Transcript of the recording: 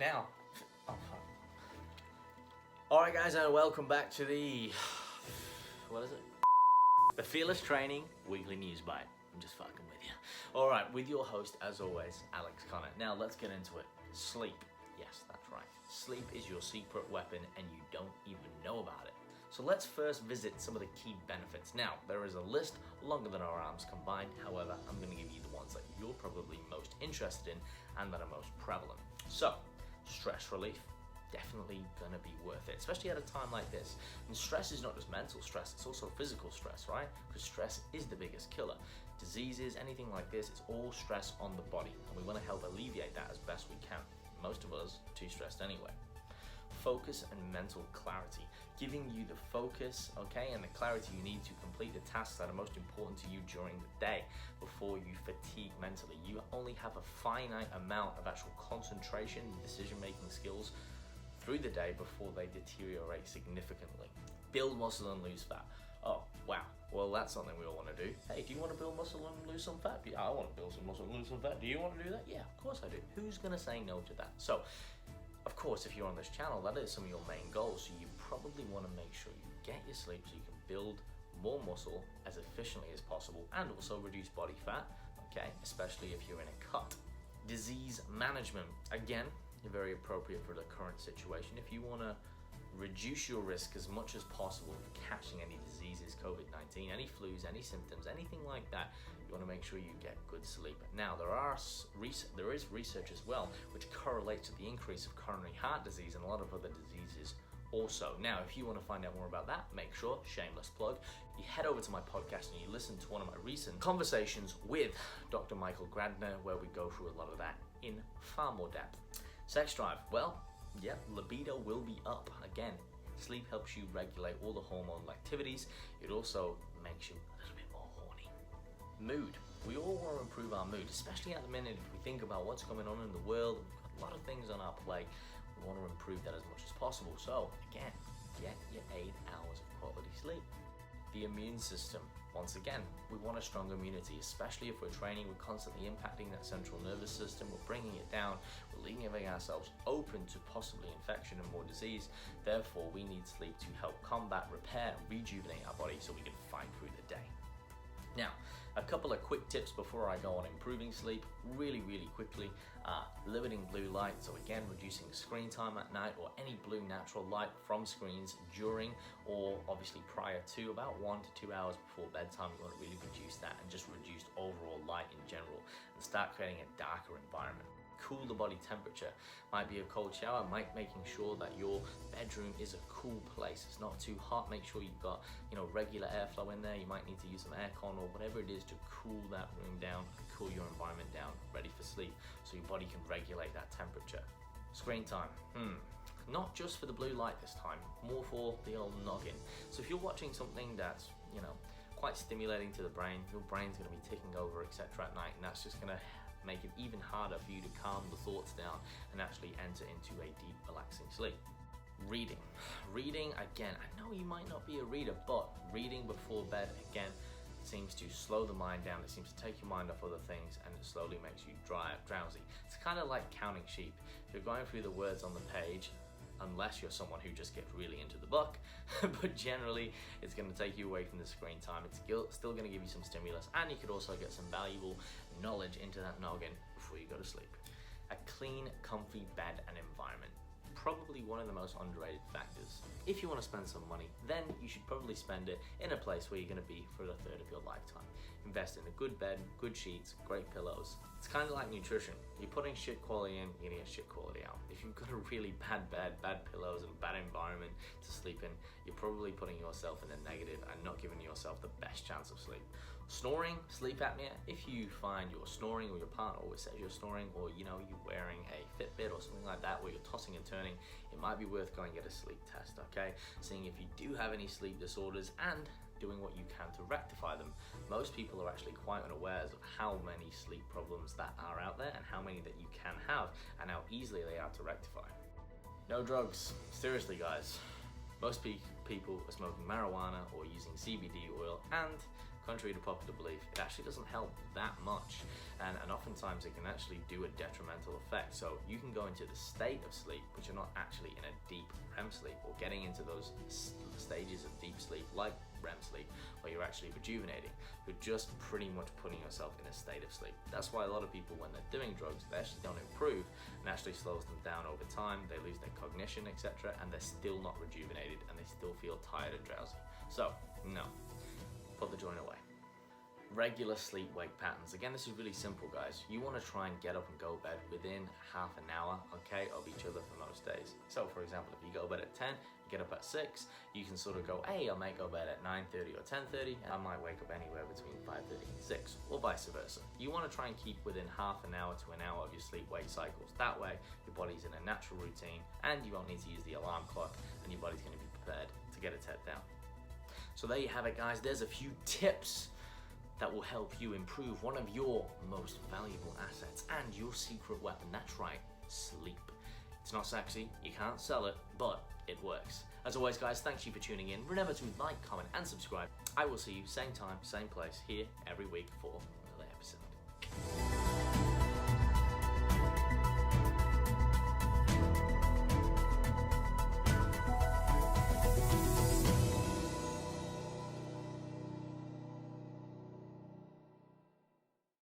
now. Oh, fuck. Alright guys, and welcome back to the, what is it? The Fearless Training Weekly News Bite. I'm just fucking with you. Alright, with your host, as always, Alex Connor. Now let's get into it. Sleep. Yes, that's right. Sleep is your secret weapon and you don't even know about it. So let's first visit some of the key benefits. Now, there is a list longer than our arms combined. However, I'm going to give you the ones that you're probably most interested in and that are most prevalent. So, stress relief. Definitely gonna be worth it, especially at a time like this. And stress is not just mental stress, it's also physical stress, right? Because stress is the biggest killer. Diseases, anything like this, it's all stress on the body, and we want to help alleviate that as best we can. Most of us are too stressed anyway. Focus and mental clarity, giving you the focus, okay, and the clarity you need to complete the tasks that are most important to you during the day before you fatigue mentally. You only have a finite amount of actual concentration and decision-making skills through the day before they deteriorate significantly. Build muscle and lose fat. Oh, wow. Well, that's something we all want to do. Hey, do you want to build muscle and lose some fat? Yeah, I want to build some muscle and lose some fat. Do you want to do that? Yeah, of course I do. Who's going to say no to that? So, of course, if you're on this channel, that is some of your main goals. So you probably want to make sure you get your sleep so you can build more muscle as efficiently as possible and also reduce body fat, okay, especially if you're in a cut. Disease management. Again, very appropriate for the current situation. If you want to reduce your risk as much as possible of catching any diseases, COVID-19, any flus, any symptoms, anything like that, you want to make sure you get good sleep. Now, there is research as well which correlates to the increase of coronary heart disease and a lot of other diseases also. Now, if you want to find out more about that, make sure, shameless plug, you head over to my podcast and you listen to one of my recent conversations with Dr. Michael Gradner, where we go through a lot of that in far more depth. Sex drive, well, yeah, libido will be up. Again, sleep helps you regulate all the hormonal activities. It also makes you a little bit more horny. Mood. We all want to improve our mood, especially at the minute if we think about what's going on in the world. We've got a lot of things on our plate. We want to improve that as much as possible. So, again, get your 8 hours of quality sleep. The immune system. Once again, we want a strong immunity, especially if we're training. We're constantly impacting that central nervous system. We're bringing it down. We're leaving ourselves open to possibly infection and more disease. Therefore, we need sleep to help combat, repair, and rejuvenate our body so we can fight through the day. Now, a couple of quick tips before I go on improving sleep, really quickly. Limiting blue light, so again, reducing screen time at night or any blue natural light from screens during or obviously prior to about 1 to 2 hours before bedtime. You want to really reduce that and just reduce overall light in general and start creating a darker environment. Cool the body temperature. Might be a cold shower, making sure that your bedroom is a cool place. It's not too hot. Make sure you've got, regular airflow in there. You might need to use some aircon or whatever it is to cool that room down, cool your environment down, ready for sleep, so your body can regulate that temperature. Screen time. Not just for the blue light this time, more for the old noggin. So if you're watching something that's, quite stimulating to the brain, your brain's going to be ticking over, etc. at night, and that's just going to make it even harder for you to calm the thoughts down and actually enter into a deep, relaxing sleep. Reading, again, I know you might not be a reader, but reading before bed, again, seems to slow the mind down. It seems to take your mind off other things and it slowly makes you drowsy. It's kind of like counting sheep. If you're going through the words on the page, unless you're someone who just gets really into the book, but generally it's going to take you away from the screen time. It's still going to give you some stimulus, and you could also get some valuable knowledge into that noggin before you go to sleep. A clean, comfy bed and environment. Probably one of the most underrated factors. If you want to spend some money, then you should probably spend it in a place where you're going to be for a third of your lifetime. Invest in a good bed, good sheets, great pillows. It's kind of like nutrition. You're putting shit quality in, you're going to get shit quality out. If you've got a really bad bed, bad pillows, and bad environment to sleep in, you're probably putting yourself in the negative and not giving yourself the best chance of sleep. Snoring, sleep apnea. If you find you're snoring or your partner always says you're snoring, or you're wearing a Fitbit or something like that where you're tossing and turning, it might be worth going and get a sleep test, okay? Seeing if you do have any sleep disorders and doing what you can to rectify them. Most people are actually quite unaware of how many sleep problems that are out there and how many that you can have and how easily they are to rectify. No drugs. Seriously, guys. Most people are smoking marijuana or using CBD oil, and contrary to popular belief, it actually doesn't help that much, and oftentimes it can actually do a detrimental effect. So you can go into the state of sleep, but you're not actually in a deep REM sleep or getting into those stages of deep sleep like REM sleep where you're actually rejuvenating. You're just pretty much putting yourself in a state of sleep. That's why a lot of people, when they're doing drugs, they actually don't improve, and actually slows them down over time. They lose their cognition, etc., and they're still not rejuvenated, and they still feel tired and drowsy. So no, put the joint away. Regular sleep-wake patterns. Again, this is really simple, guys. You want to try and get up and go to bed within half an hour, okay, of each other for most days. So, for example, if you go to bed at 10, you get up at 6, you can sort of go, hey, I might go to bed at 9:30 or 10:30, and I might wake up anywhere between 5:30 and 6, or vice versa. You want to try and keep within half an hour to an hour of your sleep-wake cycles. That way, your body's in a natural routine, and you won't need to use the alarm clock, and your body's going to be prepared to get its head down. So there you have it, guys. There's a few tips that will help you improve one of your most valuable assets and your secret weapon. That's right, sleep. It's not sexy, you can't sell it, but it works. As always, guys, thank you for tuning in. Remember to like, comment, and subscribe. I will see you same time, same place here every week for another episode.